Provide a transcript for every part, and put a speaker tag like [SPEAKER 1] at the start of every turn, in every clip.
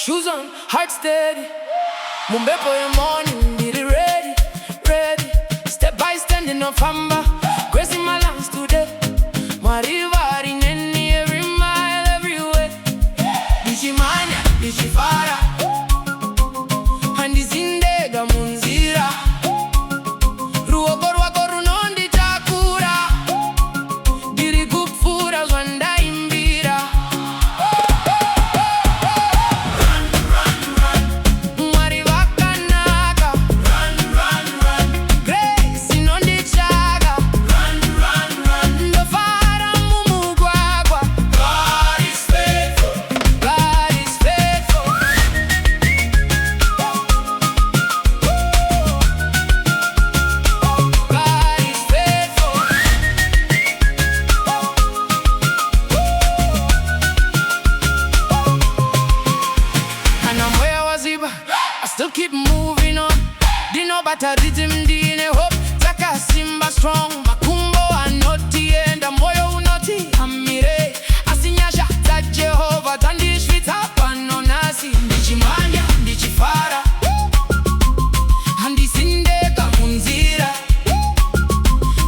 [SPEAKER 1] shoes on, heart steady. Mumbepo your morning, did it ready, ready. Step by standing on famba, grazing my lungs today. Marivari neni every mile, every way. Dici mania, dici fara. Handi zindega munzira. Ruoko ruoko runondi takura. Diri kupfura zwanda imbira. Run, run, run. Mwari vakanaka. Run, run, run. Grace inondi chaga. Run, run, run. Ndofara mumugwagwa. God is faithful. God is faithful. God is faithful. And I'm where I was I still keep moving on. Dino bata rhythm dine hope. Taka simba strong. Makumbo anoti enda moyo unoti. Amire asinyasha ta Jehova tandi shvita pano nasi. Ndichi manya, ndichi fara. Handi sindeka munzira.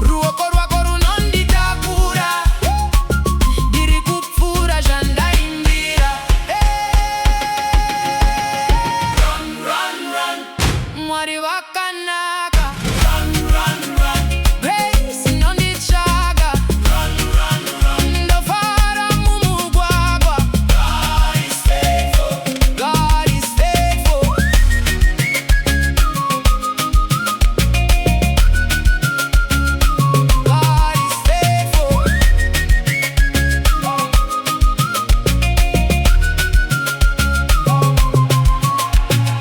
[SPEAKER 1] Ruoko rwako runondi takura. Diri kupfura zvanda imbira. Run, run, run. Mwari vakanaka. Run, run, run. Grace inondi chaga. Run, run, run. Ndofara mumugwagwa. God is faithful. God is faithful. God is faithful.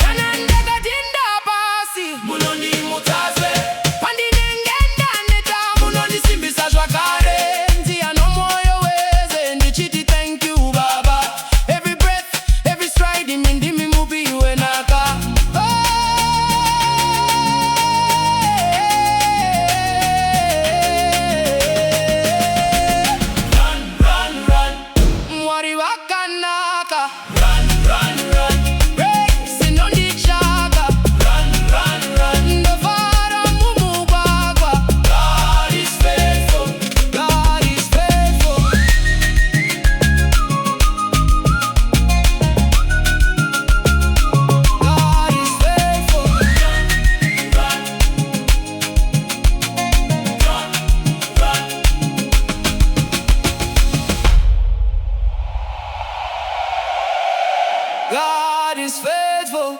[SPEAKER 1] Kanandega dinda pasi. Munondi mutazwe. Pandinengenda neta. Munondi simbisa zvakare. Nziya nomoyo weze. Ndichiti thank you Baba. Every breath, every stride ndimi mupi iwe naka. Run, run, run. Mwari vakanaka. Run, run, run. Grace inondi chaga. Run, run, run. Ndofara mumugwagwa. God is faithful. God is faithful. God is faithful. Run, run, run, run. God is faithful.